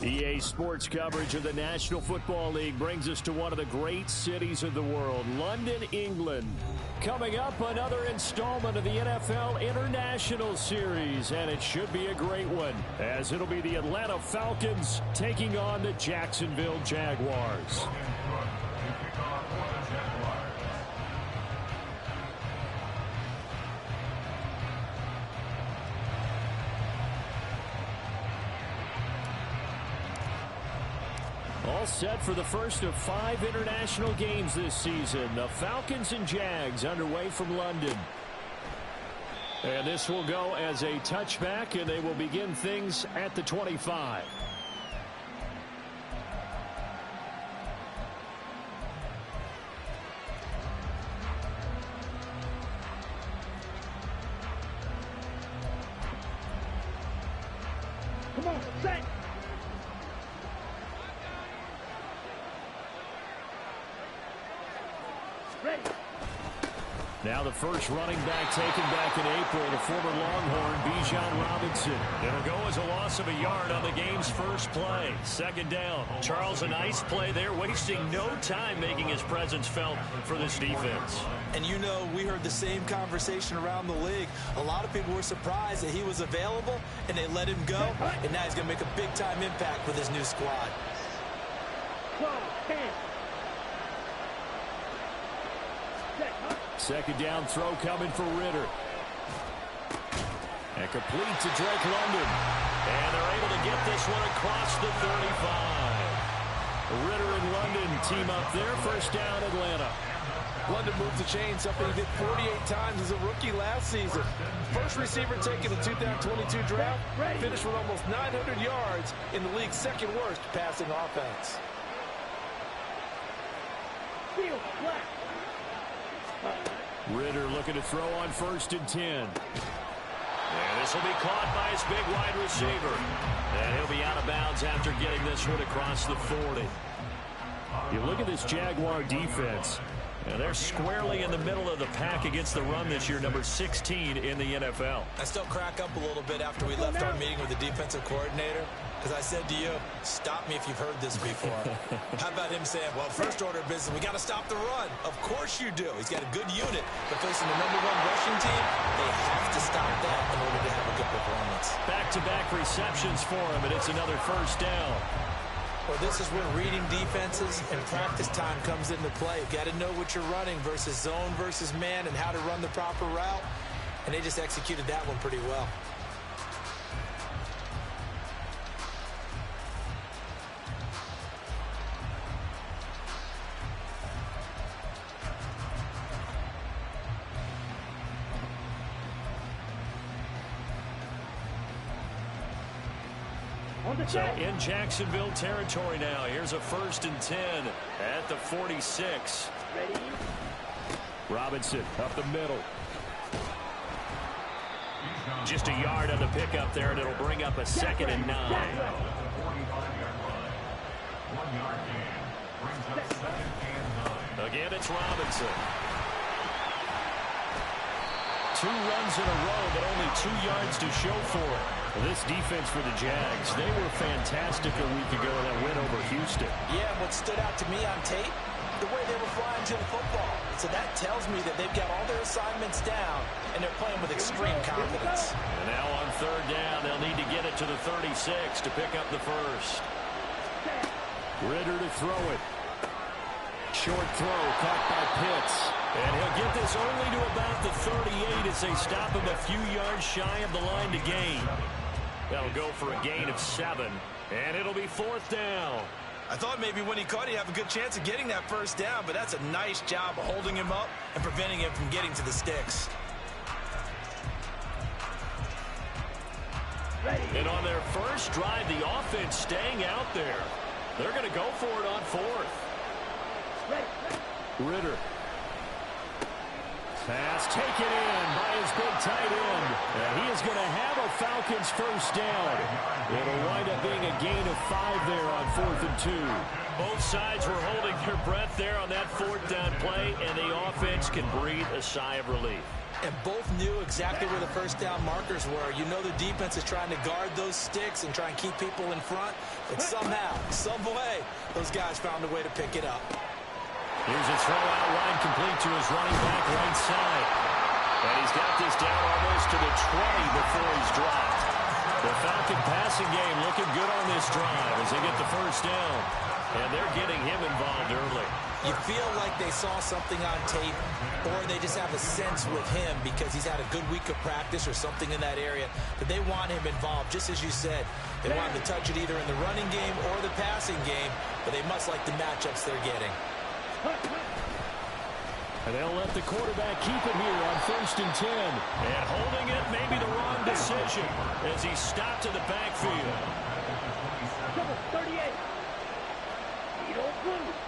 EA Sports coverage of the National Football League brings us to one of the great cities of the world, London, England. Coming up, another installment of the NFL International Series, and it should be a great one, as it'll be the Atlanta Falcons taking on the Jacksonville Jaguars. All set for the first of 5 international games this season. The Falcons and Jags underway from London. And this will go as a touchback, and they will begin things at the 25. Come on, set. Now the first running back taken back in April, the former Longhorn, Bijan Robinson. It'll go as a loss of a yard on the game's first play. Second down. Charles, a nice play there, wasting no time making his presence felt for this defense. And you know, we heard the same conversation around the league. A lot of people were surprised that he was available, and they let him go, and now he's going to make a big-time impact with his new squad. 12, 10. Second down throw coming for Ritter. And complete to Drake London. And they're able to get this one across the 35. Ritter and London team up there. First down, Atlanta. London moves the chain, something he did 48 times as a rookie last season. First receiver taken in the 2022 draft, finished with almost 900 yards in the league's second worst passing offense. Field flat. Ritter looking to throw on first and 10. And this will be caught by his big wide receiver. And he'll be out of bounds after getting this one across the 40. You look at this Jaguar defense. And they're squarely in the middle of the pack against the run this year, number 16 in the NFL. I still crack up a little bit after we left our meeting with the defensive coordinator, because I said to you, stop me if you've heard this before. How about him saying, well, first order of business, we got to stop the run. Of course you do. He's got a good unit, but facing the #1 rushing team, they have to stop that in order to have a good performance. Back-to-back receptions for him, and it's another first down. Well, this is where reading defenses and practice time comes into play. You've got to know what you're running versus zone versus man and how to run the proper route. And they just executed that one pretty well. So in Jacksonville territory now. Here's a first and 10 at the 46. Ready? Robinson up the middle. Just a yard on the pickup there, and it'll bring up a second and 9. Again, it's Robinson. 2 runs in a row, but only 2 yards to show for it. This defense for the Jags, they were fantastic a week ago in that win over Houston. Yeah, what stood out to me on tape, the way they were flying to the football. So that tells me that they've got all their assignments down, and they're playing with extreme confidence. And now on third down, they'll need to get it to the 36 to pick up the first. Ritter to throw it. Short throw caught by Pitts. And he'll get this only to about the 38 as they stop him a few yards shy of the line to gain. That'll go for a gain of 7. And it'll be fourth down. I thought maybe when he caught, he'd have a good chance of getting that first down, but that's a nice job of holding him up and preventing him from getting to the sticks. And on their first drive, the offense staying out there. They're going to go for it on fourth. Ritter. Pass taken in by his big tight end. And he is going to have a Falcons first down. It'll wind up being a gain of 5 there on 4th and 2. Both sides were holding their breath there on that 4th down play, and the offense can breathe a sigh of relief. And both knew exactly where the first down markers were. You know the defense is trying to guard those sticks and try and keep people in front. But somehow, some way, those guys found a way to pick it up. Here's a throw out line complete to his running back right side. And he's got this down almost to the 20 before he's dropped. The Falcon passing game looking good on this drive as they get the first down. And they're getting him involved early. You feel like they saw something on tape, or they just have a sense with him because he's had a good week of practice or something in that area that they want him involved, just as you said. They want him to touch it either in the running game or the passing game, but they must like the matchups they're getting. And they'll let the quarterback keep it here on 1st and 10. And holding it may be the wrong decision as he stopped in the backfield. Double 38. You don't move.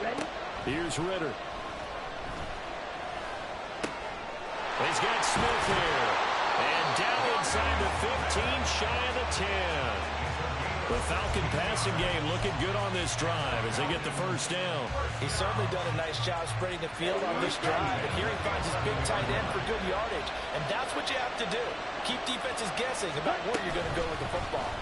Ready? Here's Ritter. He's got Smith here. And down inside the 15, shy of the 10. The Falcon passing game looking good on this drive as they get the first down. He's certainly done a nice job spreading the field on this drive. And here he finds his big tight end for good yardage. And that's what you have to do. Keep defenses guessing about where you're going to go with the football.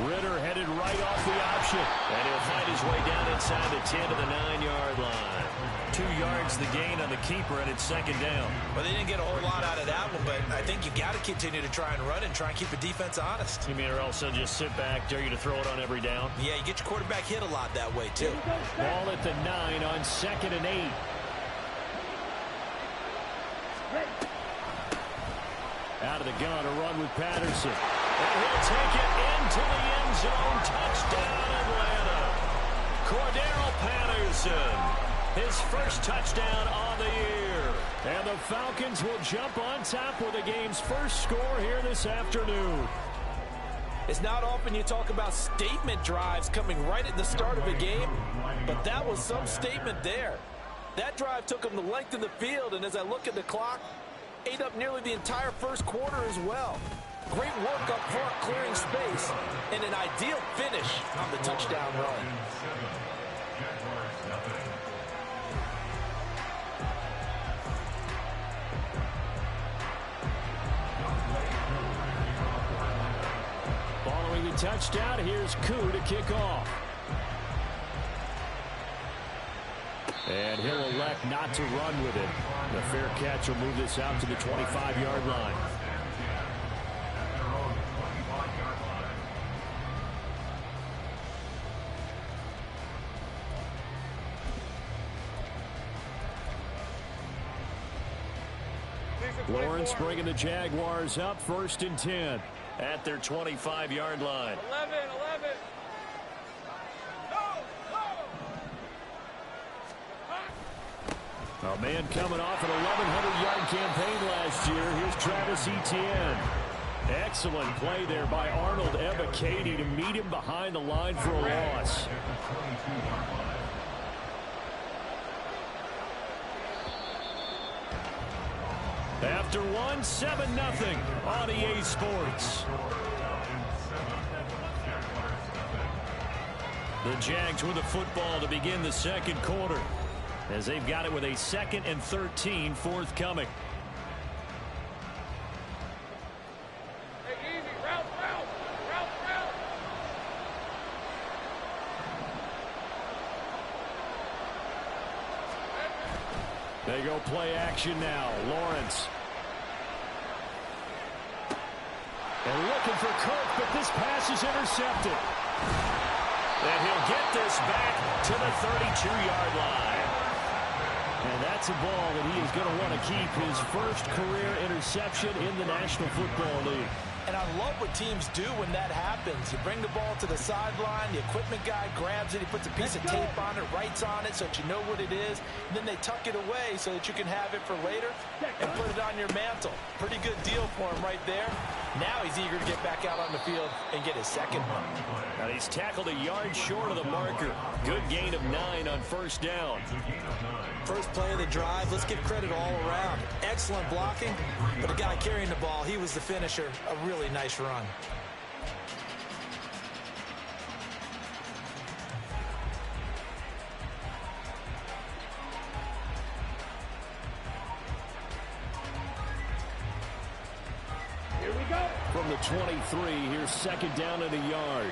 Ritter headed right off the option. And he'll find his way down inside the 10 to the 9-yard line. 2 yards the gain on the keeper, and it's 2nd down. Well, they didn't get a whole lot out of that one, but I think you got to continue to try and run and try and keep the defense honest. You mean or else they'll just sit back, dare you to throw it on every down? Yeah, you get your quarterback hit a lot that way, too. Ball at the 9 on 2nd and 8. Out of the gun, a run with Patterson. And he'll take it into the end zone. Touchdown, Atlanta. Cordero Patterson. His first touchdown on the year. And the Falcons will jump on top with the game's first score here this afternoon. It's not often you talk about statement drives coming right at the start of a game, but that was some statement there. That drive took them the length of the field, and as I look at the clock, ate up nearly the entire first quarter as well. Great work up front clearing space, and an ideal finish on the touchdown run. Following the touchdown, here's Koo to kick off. And he'll elect not to run with it. The fair catch will move this out to the 25-yard line. Lawrence bringing the Jaguars up 1st and 10 at their 25-yard line. 11. A man coming off an 1,100-yard campaign last year. Here's Travis Etienne. Excellent play there by Arnold Ebiketie to meet him behind the line for a loss. After one, 7-0 on EA Sports. The Jags with the football to begin the second quarter, as they've got it with a 2nd and 13 forthcoming. Hey, easy. Route. They go play action now. Lawrence. And looking for Cook, but this pass is intercepted. And he'll get this back to the 32-yard line. And that's a ball that he is going to want to keep, his first career interception in the National Football League. And I love what teams do when that happens. You bring the ball to the sideline, the equipment guy grabs it, he puts a piece of tape on it, writes on it so that you know what it is, and then they tuck it away so that you can have it for later and put it on your mantle. Pretty good deal for him right there. Now he's eager to get back out on the field and get his second one. And he's tackled a yard short of the marker. Good gain of 9 on 1st down. First play of the drive, let's give credit all around. Excellent blocking, but the guy carrying the ball, he was the finisher. A really nice run. the 23. Here's second down and a yard.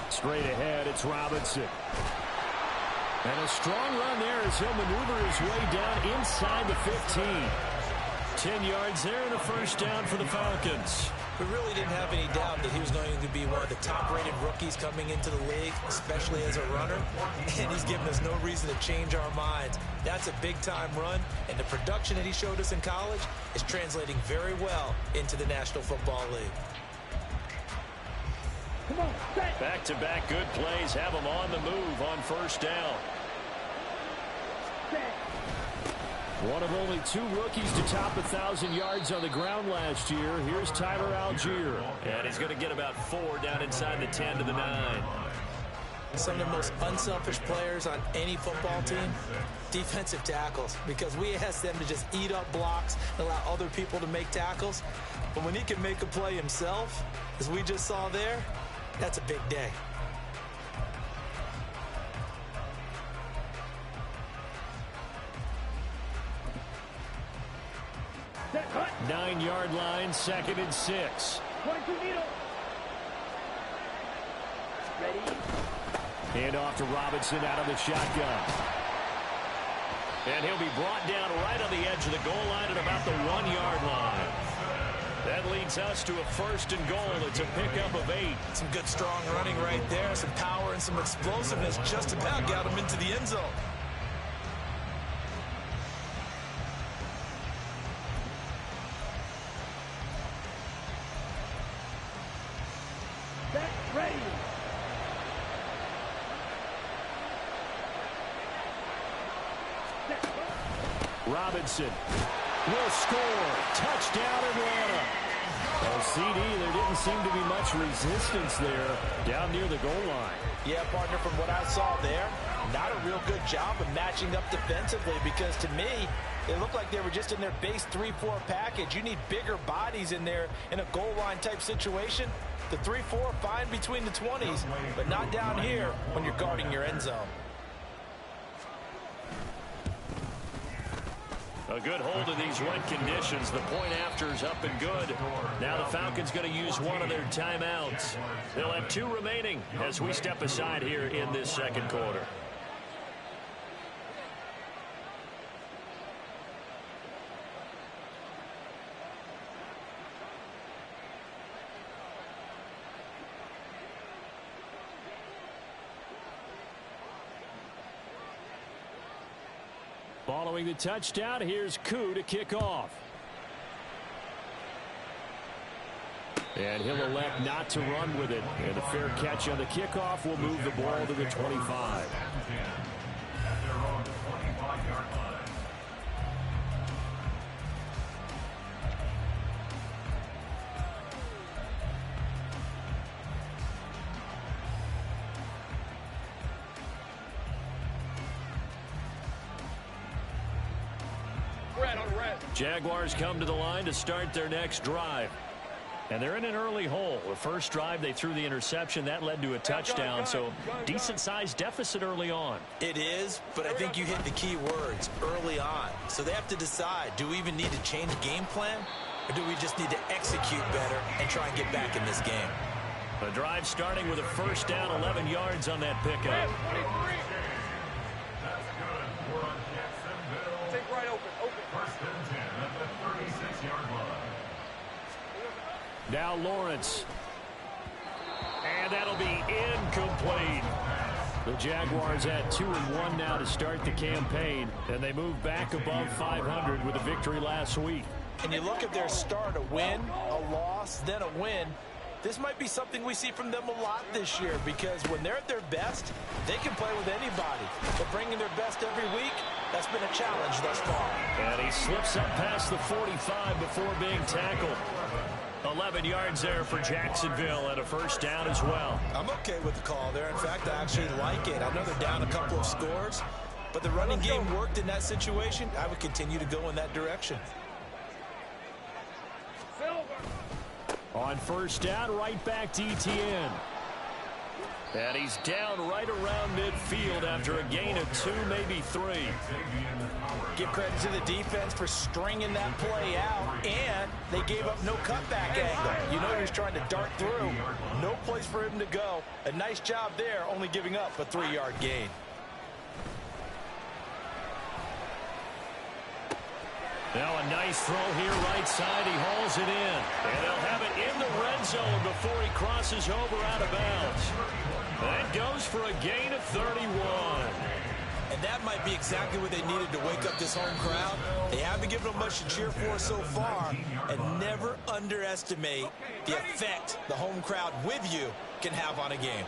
Straight ahead, it's Robinson. And a strong run there as he'll maneuver his way down inside the 15. 10 yards there and a first down for the Falcons. We really didn't have any doubt that he was going to be one of the top-rated rookies coming into the league, especially as a runner. And he's given us no reason to change our minds. That's a big-time run, and the production that he showed us in college is translating very well into the National Football League. Come on, set. Back-to-back good plays have him on the move on first down. Set. One of only 2 rookies to top 1,000 yards on the ground last year. Here's Tyler Algier. And he's going to get about 4 down inside the 10 to the 9. Some of the most unselfish players on any football team, defensive tackles, because we ask them to just eat up blocks and allow other people to make tackles. But when he can make a play himself, as we just saw there, that's a big day. 9-yard line, 2nd and 6. 22 needle. Ready. Hand off to Robinson out of the shotgun. And he'll be brought down right on the edge of the goal line at about the 1-yard line. That leads us to a 1st and goal. It's a pickup of 8. Some good strong running right there, some power and some explosiveness just about got him into the end zone. Ready. Robinson will score. Touchdown, Atlanta. CD, there didn't seem to be much resistance there down near the goal line. Yeah, partner, from what I saw there, not a real good job of matching up defensively, because to me, it looked like they were just in their base 3-4 package. You need bigger bodies in there in a goal line type situation. The 3-4, fine between the 20s, but not down here when you're guarding your end zone. A good hold of these wet conditions. The point after is up and good. Now the Falcons going to use one of their timeouts. They'll have 2 remaining as we step aside here in this second quarter. Following the touchdown, here's Koo to kick off. And he'll elect not to run with it. And a fair catch on the kickoff will move the ball to the 25. Jaguars come to the line to start their next drive. And they're in an early hole. The first drive, they threw the interception. That led to a touchdown, so decent-sized deficit early on. It is, but I think you hit the key words, early on. So they have to decide, do we even need to change game plan, or do we just need to execute better and try and get back in this game? The drive starting with a first down, 11 yards on that pickup. Take right open. Now Lawrence. And that'll be incomplete. The Jaguars at 2-1 now to start the campaign, and they move back above 500 with a victory last week. And you look at their start, a win, a loss, then a win. This might be something we see from them a lot this year, because when they're at their best, they can play with anybody. But bringing their best every week, that's been a challenge thus far. And he slips up past the 45 before being tackled. 11 yards there for Jacksonville and a first down as well. I'm okay with the call there. In fact, I actually like it. I know they're down a couple of scores, but the running game worked in that situation. I would continue to go in that direction. On first down, right back to ETN. And he's down right around midfield after a gain of 2, maybe 3. Give credit to the defense for stringing that play out, and they gave up no cutback angle. You know he was trying to dart through. No place for him to go. A nice job there, only giving up a 3-yard gain. Now a nice throw here right side. He hauls it in. And they'll have it in the red zone before he crosses over out of bounds. That goes for a gain of 31. And that might be exactly what they needed to wake up this home crowd. They haven't given them much to cheer for so far. And never underestimate the effect the home crowd with you can have on a game.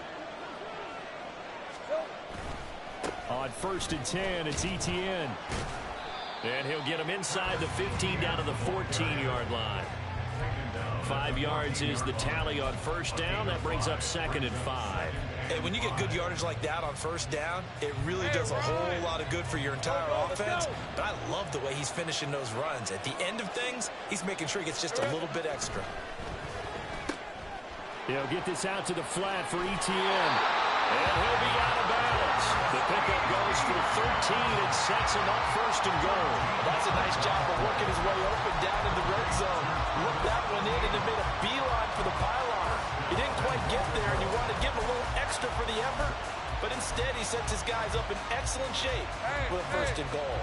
On 1st and 10, it's Etienne. And he'll get him inside the 15 down to the 14-yard line. 5 yards is the tally on 1st down. That brings up 2nd and 5. Hey, when you get good yardage like that on 1st down, it really does a whole lot of good for your entire offense. But I love the way he's finishing those runs. At the end of things, he's making sure he gets just a little bit extra. He'll get this out to the flat for Etienne. And he'll be out of bounds. The pickup goes for 13 and sets him up 1st and goal. That's a nice job of working his way open down in the red zone. Looked that one in and then made a beeline for the pylon. He didn't quite get there, and you wanted to give him a little extra for the effort. But instead, he sets his guys up in excellent shape with a 1st and goal.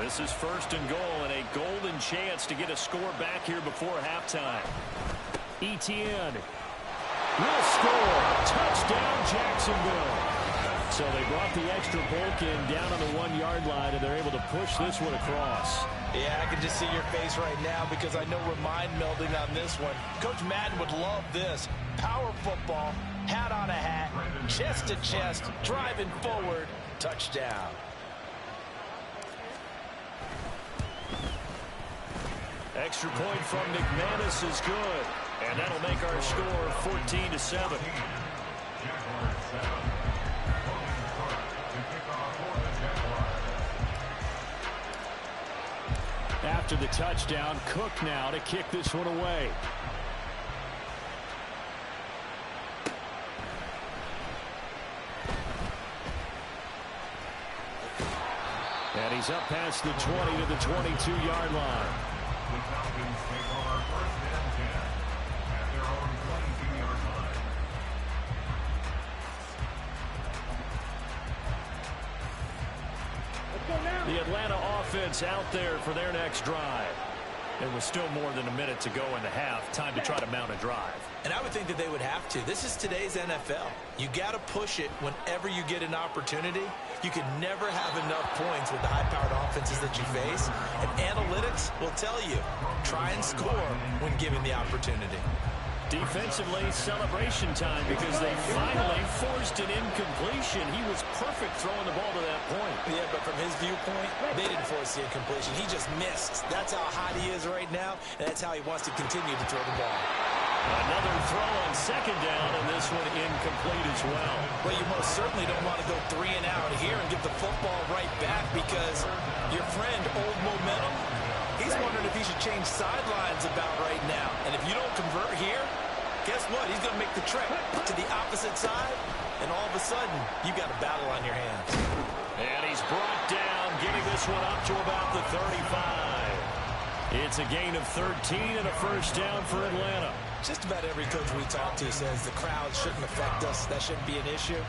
This is 1st and goal and a golden chance to get a score back here before halftime. Etienne will score. Touchdown, Jacksonville. So they brought the extra bulk in down on the 1-yard line, and they're able to push this one across. Yeah, I can just see your face right now because I know we're mind melding on this one. Coach Madden would love this. Power football, hat on a hat, chest to chest, driving forward, touchdown. Extra point from McManus is good. And that'll make our score 14-7. After the touchdown, Cook now to kick this one away. And he's up past the 20 to the 22-yard line. The Atlanta offense out there for their next drive. There was still more than a minute to go in the half. Time to try to mount a drive. And I would think that they would have to. This is today's NFL. You got to push it whenever you get an opportunity. You can never have enough points with the high-powered offenses that you face. And analytics will tell you, try and score when given the opportunity. Defensively, celebration time because they finally forced an incompletion. He was perfect throwing the ball to that point. Yeah, but from his viewpoint, they didn't force the incompletion. He just missed. That's how hot he is right now, and that's how he wants to continue to throw the ball. Another throw on 2nd down, and this one incomplete as well. Well, you most certainly don't want to go 3 and out here and give the football right back because your friend, Old Momentum, he's wondering if he should change sidelines about right now. And if you don't convert here, guess what? He's going to make the trek to the opposite side, and all of a sudden, you've got a battle on your hands. And he's brought down, getting this one up to about the 35. It's a gain of 13 and a 1st down for Atlanta. Just about every coach we talk to says the crowd shouldn't affect us. That shouldn't be an issue.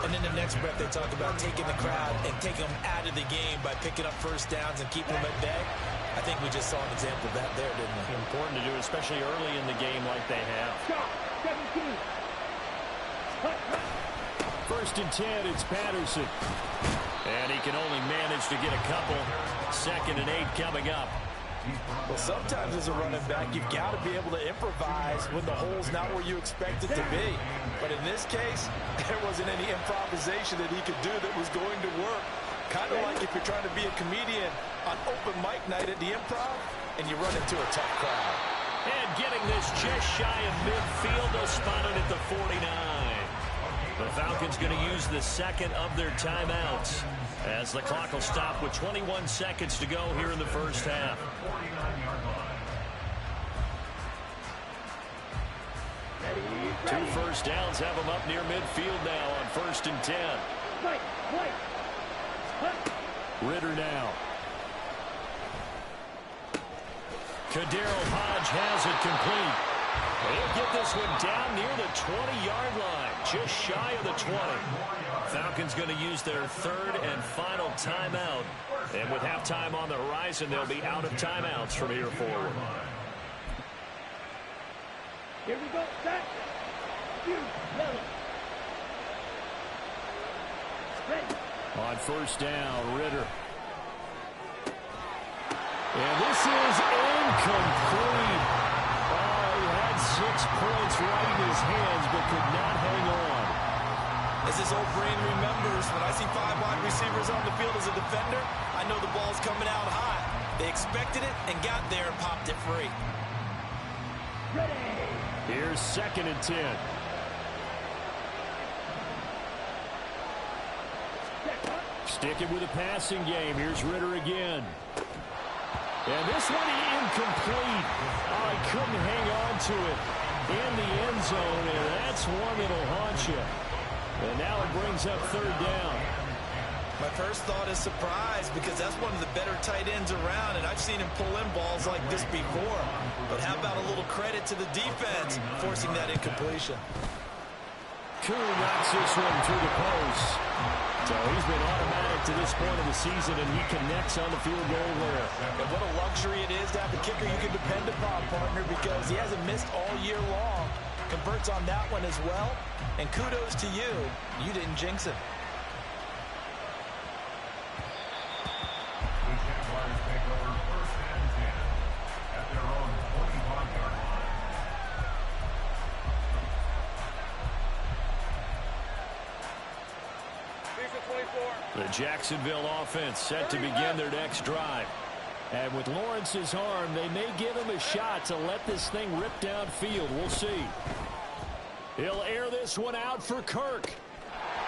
And then the next breath, they talk about taking the crowd and taking them out of the game by picking up 1st downs and keeping them at bay. I think we just saw an example of that there, didn't we? Important to do, especially early in the game like they have. 1st and 10, it's Patterson. And he can only manage to get a couple. 2nd and 8 coming up. Well, sometimes as a running back, you've got to be able to improvise when the hole's not where you expect it to be. But in this case, there wasn't any improvisation that he could do that was going to work. Kind of like if you're trying to be a comedian on open mic night at the Improv and you run into a tough crowd. And getting this just shy of midfield, they'll spot it at the 49. The Falcons going to use the 2nd of their timeouts as the clock will stop with 21 seconds to go here in the 1st half. Ready, 2 first downs have them up near midfield now on 1st and 10. Ritter now. Kadero Hodge has it complete. He'll get this one down near the 20-yard line, just shy of the 20. Falcons going to use their 3rd and final timeout. And with halftime on the horizon, they'll be out of timeouts from here forward. Here we go. Set. You. Yellow. Ready. On 1st down, Ritter. And this is incomplete. Oh, he had 6 points right in his hands, but could not hang on. As his old brain remembers, when I see 5 wide receivers on the field as a defender, I know the ball's coming out high. They expected it and got there and popped it free. Ready. Here's 2nd and 10. Sticking with a passing game. Here's Ritter again. And this one incomplete. Oh, he couldn't hang on to it in the end zone, and that's one that'll haunt you. And now it brings up 3rd down. My first thought is surprise, because that's one of the better tight ends around, and I've seen him pull in balls like this before. But how about a little credit to the defense forcing that incompletion? Koo knocks this one through the post. So he's been automatic to this point of the season, and he connects on the field goal there. And what a luxury it is to have a kicker you can depend upon, partner, because he hasn't missed all year long. Converts on that one as well. And kudos to you. You didn't jinx him. The Jaguars take over 1st and 10 at their own 25-yard line. The Jacksonville offense set to begin their next drive. And with Lawrence's arm, they may give him a shot to let this thing rip downfield. We'll see. He'll air this one out for Kirk.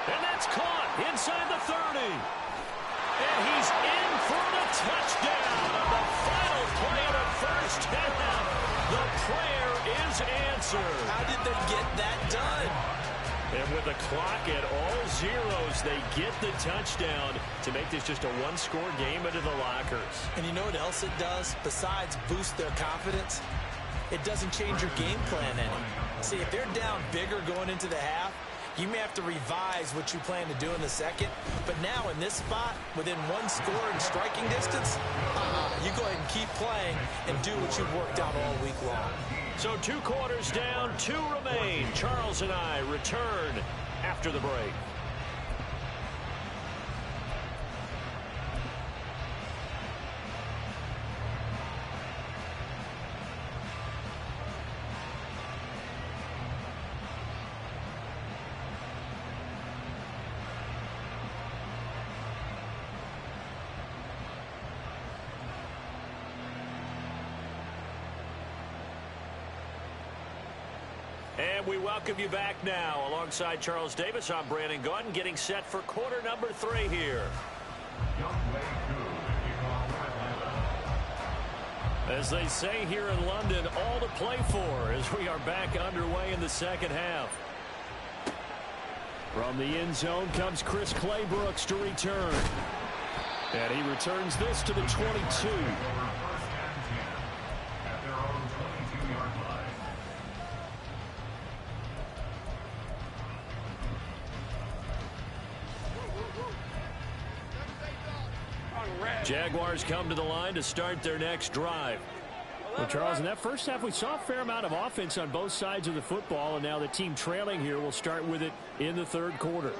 And that's caught inside the 30. And he's in for the touchdown on the final play of the first half. The prayer is answered. How did they get that done? And with the clock at all zeros, they get the touchdown to make this just a 1-score game into the lockers. And you know what else it does? Besides boost their confidence, it doesn't change your game plan any. See, if they're down bigger going into the half, you may have to revise what you plan to do in the second. But now in this spot, within 1 score and striking distance, you go ahead and keep playing and do what you've worked out all week long. So 2 quarters down, 2 remain. Charles and I return after the break. And we welcome you back now. Alongside Charles Davis, I'm Brandon Gaudin, getting set for quarter number 3 here. As they say here in London, all to play for as we are back underway in the second half. From the end zone comes Chris Claybrooks to return. And he returns this to the 22. Jaguars come to the line to start their next drive. Well, Charles, in that first half, we saw a fair amount of offense on both sides of the football, and now the team trailing here will start with it in the 3rd quarter.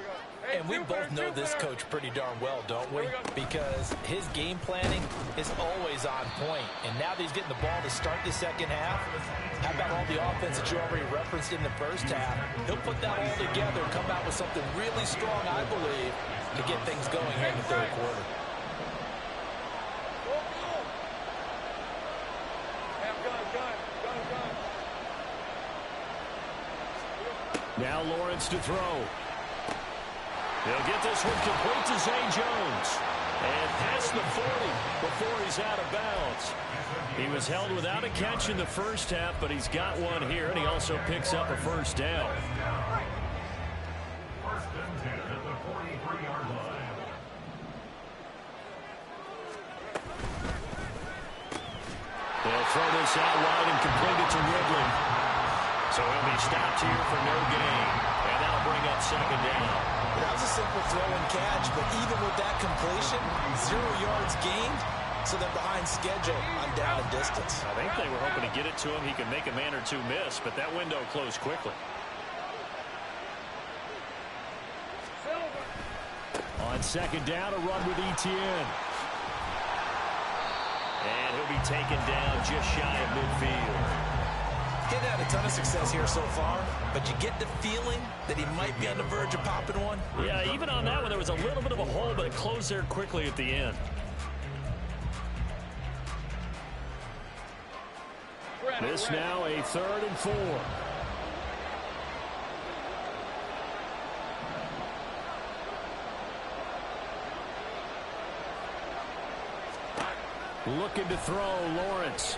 And we both know this coach pretty darn well, don't we? Because his game planning is always on point. And now that he's getting the ball to start the second half, how about all the offense that you already referenced in the first half? He'll put that all together and come out with something really strong, I believe, to get things going here in the 3rd quarter. Now Lawrence to throw. He'll get this one complete to Zay Jones. And past the 40 before he's out of bounds. He was held without a catch in the first half, but he's got one here, and he also picks up a first down. First and 10 at the 43-yard line. They'll throw this out wide and complete it to Ridley. So he'll be stopped here for no gain. And that'll bring up second down. That was a simple throw and catch, but even with that completion, 0 yards gained, so they're behind schedule on down and distance. I think they were hoping to get it to him. He could make a man or two miss, but that window closed quickly. On second down, a run with Etienne. And he'll be taken down just shy of midfield. He's had a ton of success here so far, but you get the feeling that he might be on the verge of popping one. Yeah, even on that one, there was a little bit of a hole, but it closed there quickly at the end. This now a 3rd and 4. Looking to throw, Lawrence.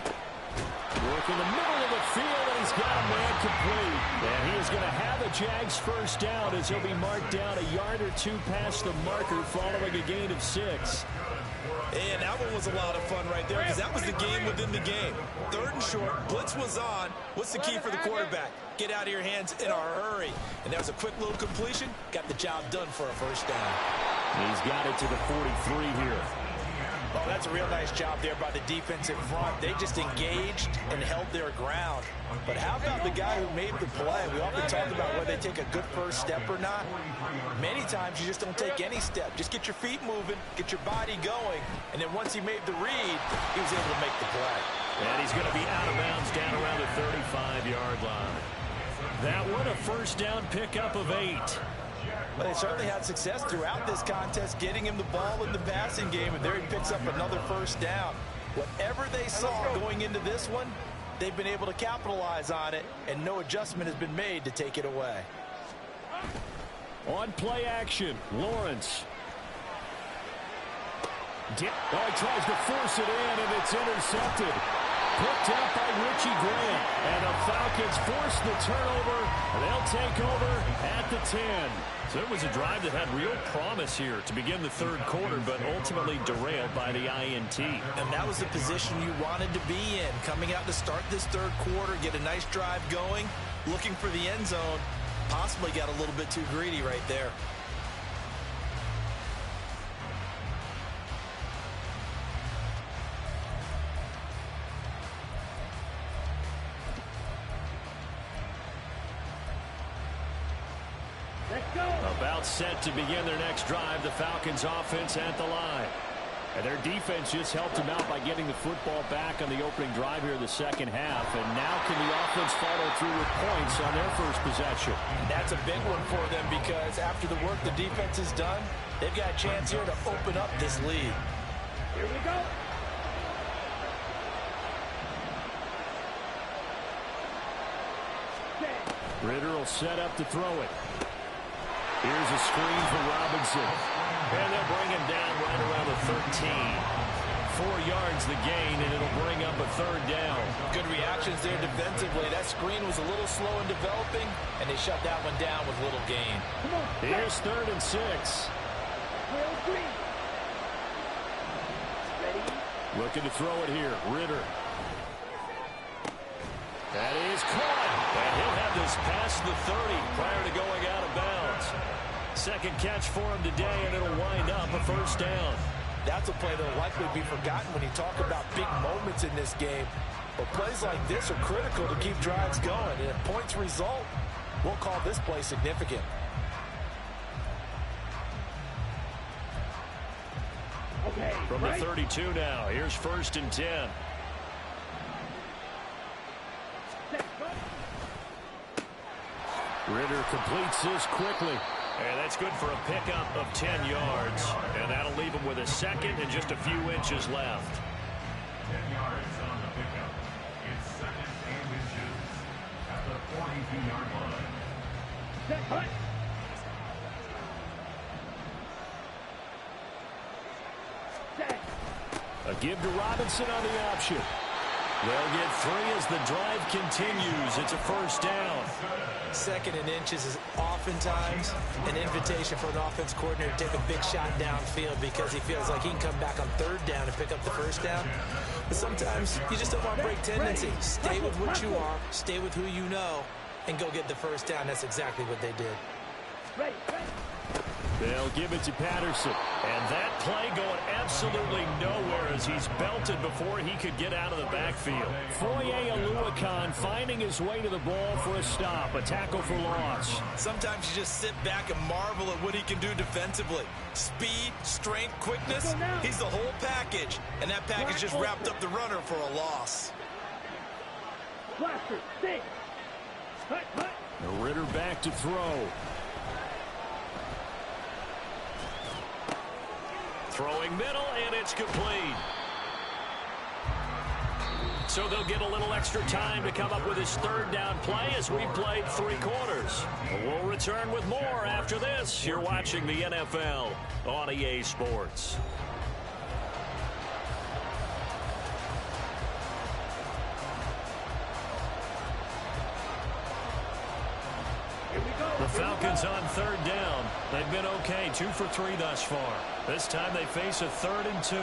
Work in the middle of the field, and he's got a man complete. And he is going to have a Jags first down as he'll be marked down a yard or two past the marker following a gain of 6. And that one was a lot of fun right there because that was the game within the game. 3rd and short, blitz was on. What's the key for the quarterback? Get out of your hands in a hurry. And that was a quick little completion. Got the job done for a first down. He's got it to the 43 here. Oh, that's a real nice job there by the defense in front. They just engaged and held their ground. But how about the guy who made the play? We often talk about whether they take a good first step or not. Many times you just don't take any step. Just get your feet moving, get your body going, and then once he made the read, he was able to make the play. And he's going to be out of bounds down around the 35-yard line. That one, a first down pickup of 8. Well, they certainly had success throughout this contest, getting him the ball in the passing game, and there he picks up another first down. Whatever they saw going into this one, they've been able to capitalize on it, and no adjustment has been made to take it away. On play action, Lawrence. Oh, he tries to force it in, and it's intercepted. Picked up by Richie Grant. And the Falcons force the turnover, and they'll take over at the 10. So it was a drive that had real promise here to begin the 3rd quarter, but ultimately derailed by the INT. And that was the position you wanted to be in. Coming out to start this 3rd quarter, get a nice drive going, looking for the end zone. Possibly got a little bit too greedy right there. About set to begin their next drive, the Falcons offense at the line. And their defense just helped them out by getting the football back on the opening drive here in the second half. And now can the offense follow through with points on their first possession? And that's a big one for them because after the work the defense has done, they've got a chance here to open up this lead. Here we go. Ritter will set up to throw it. Here's a screen for Robinson. And they'll bring him down right around the 13. 4 yards the gain, and it'll bring up a 3rd down. Good reactions there defensively. That screen was a little slow in developing, and they shut that one down with little gain. Here's 3rd and 6. Looking to throw it here. Ritter. That is caught. And he'll have this past the 30 prior to going out of bounds. Second catch for him today, and it'll wind up a first down. That's a play that will likely be forgotten when you talk about big moments in this game. But plays like this are critical to keep drives going. And if points result, we'll call this play significant. Okay, From the 32 now, here's 1st and 10. Ritter completes this quickly. And that's good for a pickup of 10 yards. And that'll leave him with a second and just a few inches left. 10 yards on the pickup. It's 2nd and inches at the 42-yard line. give to Robinson on the option. They'll get 3 as the drive continues. It's a first down. 2nd and inches is oftentimes an invitation for an offense coordinator to take a big shot downfield because he feels like he can come back on 3rd down and pick up the first down. But sometimes you just don't want to break tendency. Stay with what you are, stay with who you know, and go get the first down. That's exactly what they did. They'll give it to Patterson. And that play going absolutely nowhere as he's belted before he could get out of the backfield. Foye Oluokun finding his way to the ball for a stop, a tackle for loss. Sometimes you just sit back and marvel at what he can do defensively. Speed, strength, quickness, he's the whole package. And that package just wrapped up the runner for a loss. Ritter back to throw. Throwing middle, and it's complete. So they'll get a little extra time to come up with his 3rd down play as we played 3 quarters. We'll return with more after this. You're watching the NFL on EA Sports. The Falcons on 3rd down. They've been okay, 2 for 3 thus far. This time they face a 3rd and 2.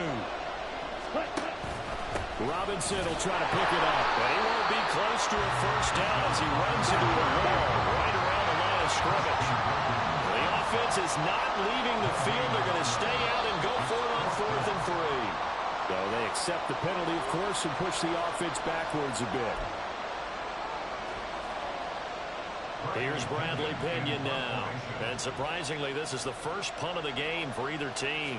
Robinson will try to pick it up, but he won't be close to a first down as he runs into a wall right around the line of scrimmage. The offense is not leaving the field. They're going to stay out and go for it on 4th and 3. So they accept the penalty, of course, and push the offense backwards a bit. Here's Bradley Pinion now. And surprisingly, this is the first punt of the game for either team.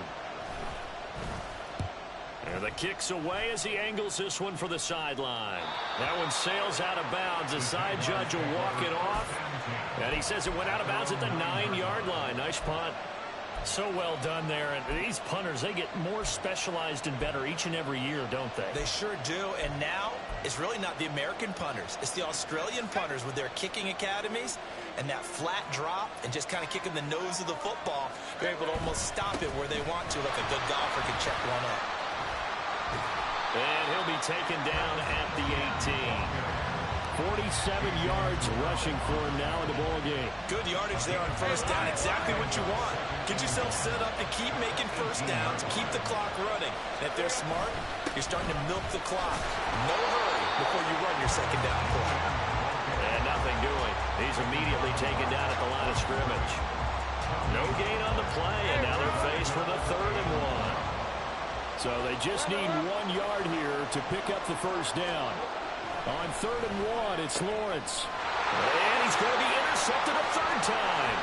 And the kick's away as he angles this one for the sideline. That one sails out of bounds. The side judge will walk it off. And he says it went out of bounds at the 9-yard line. Nice punt. So well done there. And these punters, they get more specialized and better each and every year, don't they? They sure do. And now it's really not the American punters. It's the Australian punters with their kicking academies and that flat drop and just kind of kicking the nose of the football. They're able to almost stop it where they want to, like a good golfer can check one up. And he'll be taken down at the 18. 47 yards rushing for him now in the ball game. Good yardage there on first down. Exactly what you want. Get yourself set up to keep making first downs, keep the clock running. And if they're smart, you're starting to milk the clock. No hurry before you run your 2nd down play. And nothing doing. He's immediately taken down at the line of scrimmage. No gain on the play, and now they're faced with a 3rd and 1. So they just need 1 yard here to pick up the first down. On 3rd and 1, it's Lawrence. And he's going to be intercepted a 3rd time.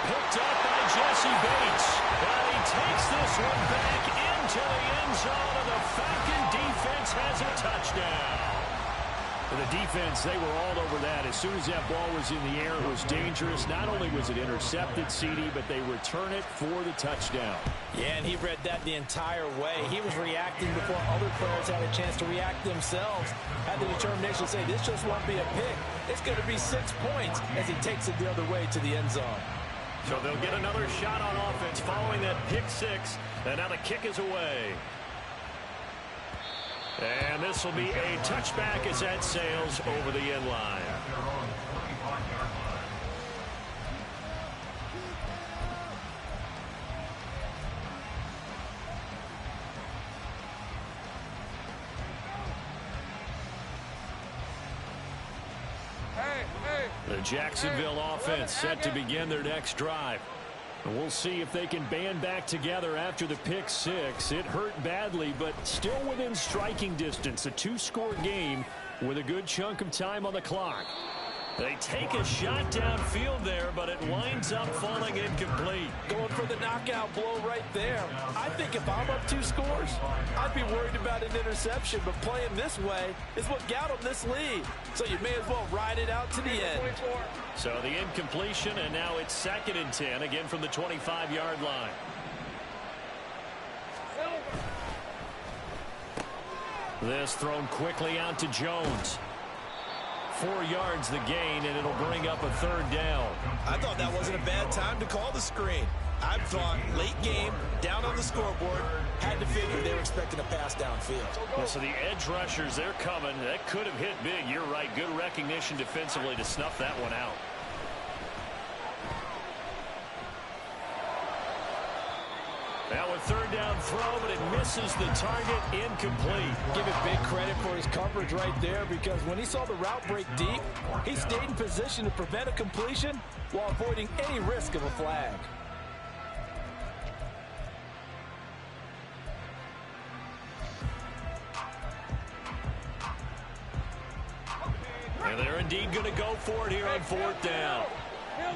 Picked up by Jesse Bates. And he takes this one back into the end zone, and the Falcon defense has a touchdown. The defense, they were all over that. As soon as that ball was in the air, it was dangerous. Not only was it intercepted, CD, but they return it for the touchdown. Yeah, and he read that the entire way. He was reacting before other players had a chance to react themselves. Had the determination to say, this just won't be a pick. It's going to be 6 points as he takes it the other way to the end zone. So they'll get another shot on offense following that pick 6. And now the kick is away. And this will be a touchback as that sails over the end line. The Jacksonville offense set to begin their next drive. And we'll see if they can band back together after the pick 6. It hurt badly, but still within striking distance. A 2-score game with a good chunk of time on the clock. They take a shot downfield there, but it winds up falling incomplete. Going for the knockout blow right there. I think if I'm up 2 scores, I'd be worried about an interception, but playing this way is what got them this lead. So you may as well ride it out to the end. So the incompletion, and now it's 2nd and 10, again from the 25-yard line. This thrown quickly out to Jones. 4 yards the gain, and it'll bring up a 3rd down. I thought that wasn't a bad time to call the screen. I thought late game, down on the scoreboard, had to figure they were expecting a pass downfield. Well, so the edge rushers, they're coming. That could have hit big. You're right. Good recognition defensively to snuff that one out. Now a third down throw, but it misses the target, incomplete. Give it big credit for his coverage right there, because when he saw the route break deep, he stayed in position to prevent a completion while avoiding any risk of a flag. And they're indeed going to go for it here on fourth down.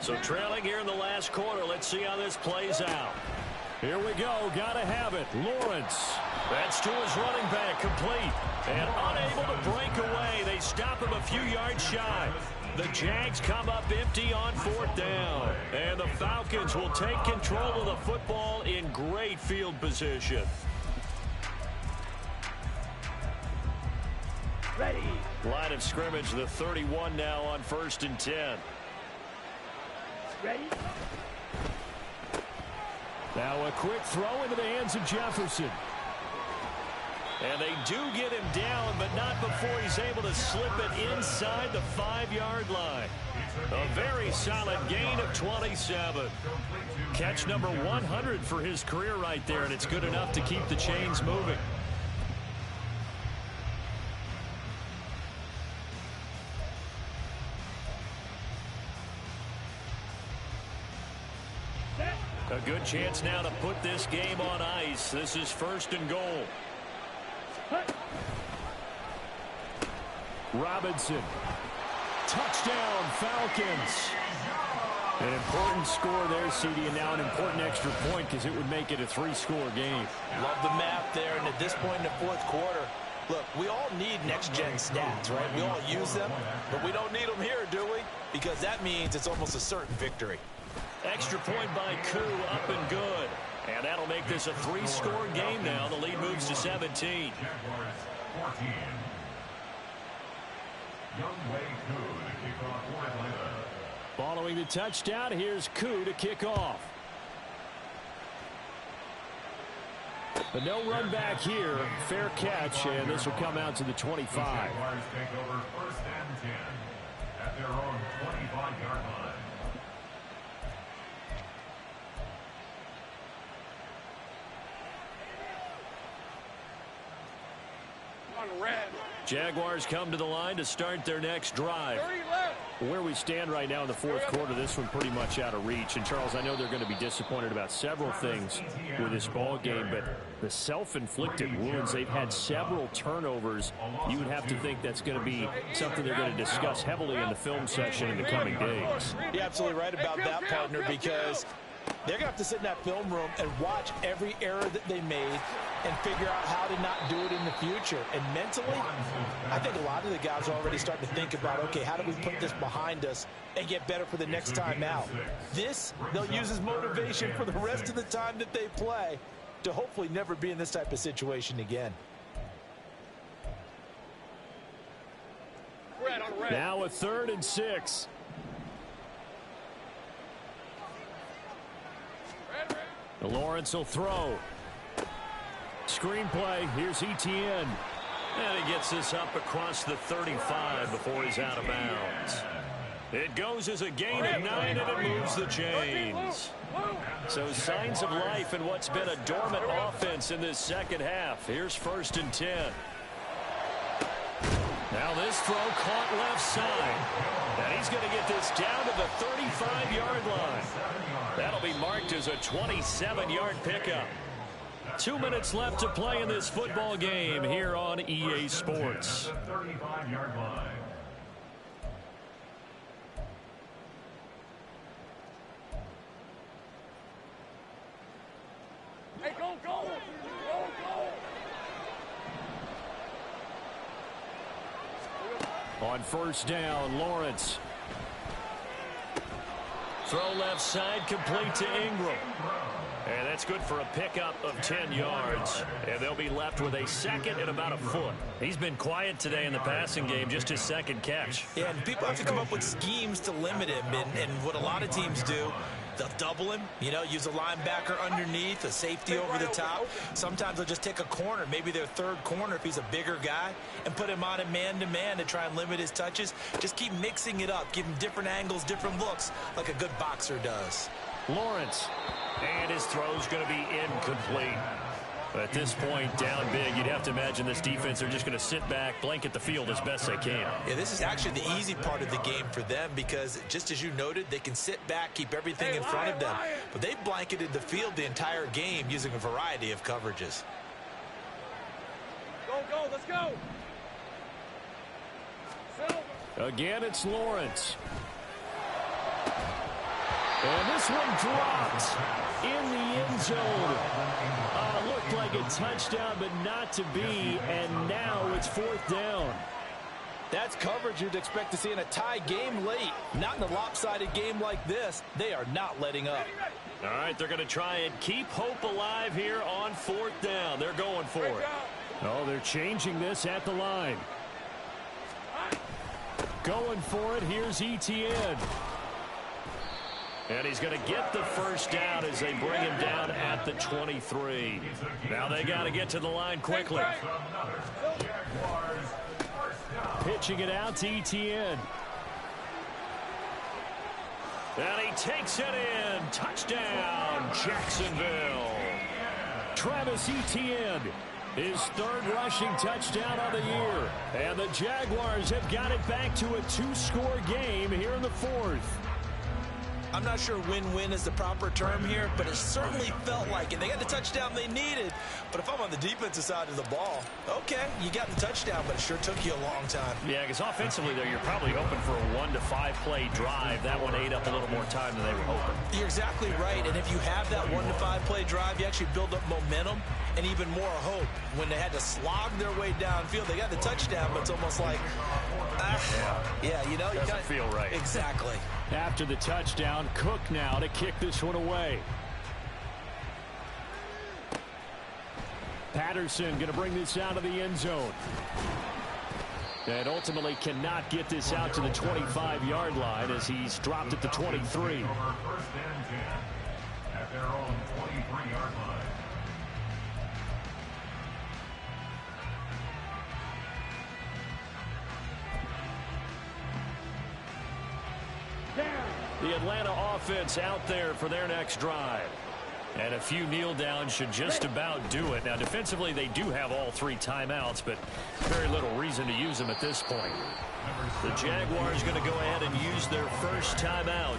So trailing here in the last quarter. Let's see how this plays out. Here we go. Got to have it. Lawrence. That's to his running back. Complete. And unable to break away. They stop him a few yards shy. The Jags come up empty on fourth down. And the Falcons will take control of the football in great field position. Ready. Line of scrimmage, the 31 now on 1st and 10. Ready. Now a quick throw into the hands of Jefferson. And they do get him down, but not before he's able to slip it inside the 5-yard line. A very solid gain of 27. Catch number 100 for his career right there, and it's good enough to keep the chains moving. A good chance now to put this game on ice. This is 1st and goal. Robinson. Touchdown, Falcons. An important score there, CD, and now an important extra point because it would make it a 3-score game. Love the map there, and at this point in the fourth quarter, look, we all need next-gen stats, right? We all use them, but we don't need them here, do we? Because that means it's almost a certain victory. Extra point by Koo, up and good. And that'll make this a 3-score game now. The lead moves to 17. Jaguars 14. Youngway Koo to kick off for Atlanta. Following the touchdown, here's Koo to kick off. But no run back here. Fair catch, and this will come out to the 25. Jaguars take over 1st and 10 at their own 25-yard line. Jaguars come to the line to start their next drive. Where we stand right now in the fourth quarter, this one pretty much out of reach. And, Charles, I know they're going to be disappointed about several things with this ball game, but the self-inflicted wounds, they've had several turnovers. You would have to think that's going to be something they're going to discuss heavily in the film session in the coming days. You're absolutely right about that, partner, because they're going to have to sit in that film room and watch every error that they made and figure out how to not do it in the future. And mentally, I think a lot of the guys are already starting to think about, okay, how do we put this behind us and get better for the next time out? This, they'll use as motivation for the rest of the time that they play to hopefully never be in this type of situation again. Now a 3rd and 6. Lawrence will throw. Screenplay. Here's Etienne. And he gets this up across the 35 before he's out of bounds. It goes as a gain of 9, and it moves the chains. So signs of life in what's been a dormant offense in this second half. Here's 1st and 10. Now this throw caught left side. And he's going to get this down to the 35-yard line. That'll be marked as a 27-yard pickup. 2 minutes left to play in this football game here on EA Sports. 35-yard line. Hey, go, go! Go, go! On 1st down, Lawrence. Throw left side, complete to Ingram. And that's good for a pickup of 10 yards. And they'll be left with a 2nd and about a foot. He's been quiet today in the passing game, just his 2nd catch. Yeah, and people have to come up with schemes to limit him. And what a lot of teams do, They'll double him, you know, use a linebacker underneath, a safety over the top. Sometimes they'll just take a corner, maybe their third corner if he's a bigger guy, and put him on a man-to-man to try and limit his touches. Just keep mixing it up, give him different angles, different looks, like a good boxer does. Lawrence, and his throw's going to be incomplete. At this point, down big, you'd have to imagine this defense are just going to sit back, blanket the field as best they can. Yeah, this is actually the easy part of the game for them because, just as you noted, they can sit back, keep everything in front of them. But they've blanketed the field the entire game using a variety of coverages. Go, let's go. Again, it's Lawrence. And this one dropped in the end zone. Looked like a touchdown, but not to be, and now it's 4th down. That's coverage you'd expect to see in a tie game late. Not in a lopsided game like this. They are not letting up. All right, they're going to try and keep hope alive here on 4th down. They're going for it. Oh, they're changing this at the line. Going for it. Here's Etienne. And he's going to get the first down as they bring him down at the 23. Now they got to get to the line quickly. Pitching it out to Etienne. And he takes it in. Touchdown, Jacksonville. Travis Etienne, his 3rd rushing touchdown of the year. And the Jaguars have got it back to a 2-score game here in the 4th. I'm not sure win-win is the proper term here, but it certainly felt like it. They got the touchdown they needed, but if I'm on the defensive side of the ball, okay, you got the touchdown, but it sure took you a long time. Yeah, because offensively there, you're probably hoping for a 1 to 5 play drive. That one ate up a little more time than they were hoping. You're exactly right, and if you have that 1 to 5 play drive, you actually build up momentum and even more hope. When they had to slog their way downfield, they got the touchdown, but it's almost like, yeah, you know, you doesn't feel right. Exactly. After the touchdown, Cook now to kick this one away. Patterson going to bring this out of the end zone. And ultimately cannot get this out to the 25-yard line as he's dropped at the 23. First and 10 at their own 23-yard line. The Atlanta offense out there for their next drive. And a few kneel downs should just about do it. Now, defensively, they do have all 3 timeouts, but very little reason to use them at this point. The Jaguars going to go ahead and use their first timeout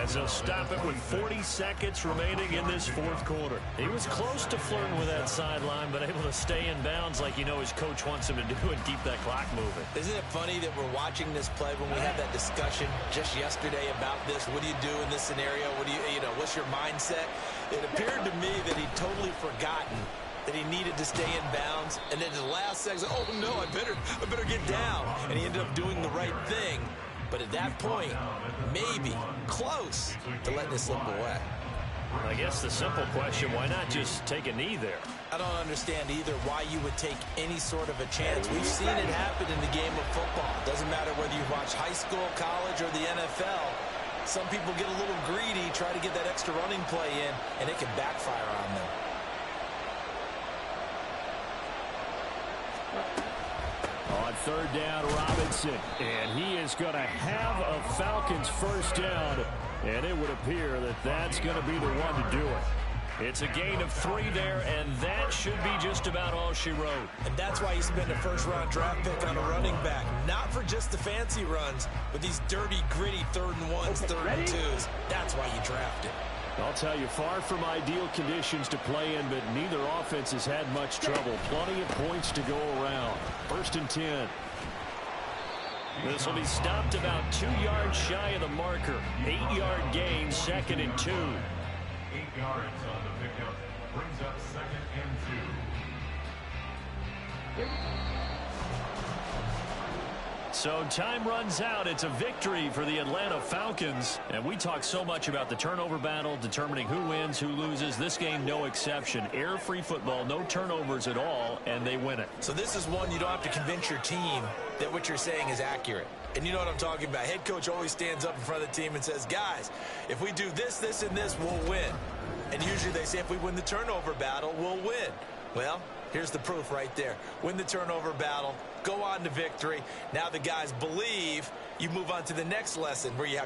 as they'll stop it with 40 seconds remaining in this 4th quarter. He was close to flirting with that sideline, but able to stay in bounds like you know his coach wants him to do and keep that clock moving. Isn't it funny that we're watching this play when we had that discussion just yesterday about this? What do you do in this scenario? What do you know, what's your mindset? It appeared to me that he'd totally forgotten that he needed to stay in bounds, and then in the last second, oh no, I better get down. And he ended up doing the right thing. But at that point, maybe close to letting it slip away. I guess the simple question, why not just take a knee there? I don't understand either why you would take any sort of a chance. We've seen it happen in the game of football. It doesn't matter whether you watch high school, college, or the NFL. Some people get a little greedy, try to get that extra running play in, and it can backfire on them. On 3rd down, Robinson, and he is going to have a Falcons first down, and it would appear that that's going to be the one to do it. It's a gain of 3 there, and that should be just about all she wrote. And that's why you spend a first-round draft pick on a running back, not for just the fancy runs, but these dirty, gritty 3rd and 1s, 3rd and 2s. That's why you draft it. I'll tell you, far from ideal conditions to play in, but neither offense has had much trouble. Plenty of points to go around. 1st and 10. This will be stopped about 2 yards shy of the marker. 8-yard gain, 2nd and 2. 8 yards on the pickup. Brings up 2nd and 2. So time runs out. It's a victory for the Atlanta Falcons. And we talk so much about the turnover battle, determining who wins, who loses. This game, no exception. Air-free football, no turnovers at all, and they win it. So this is one you don't have to convince your team that what you're saying is accurate. And you know what I'm talking about. Head coach always stands up in front of the team and says, guys, if we do this, this, and this, we'll win. And usually they say if we win the turnover battle, we'll win. Well, here's the proof right there. Win the turnover battle, go on to victory. Now the guys believe. You move on to the next lesson where you have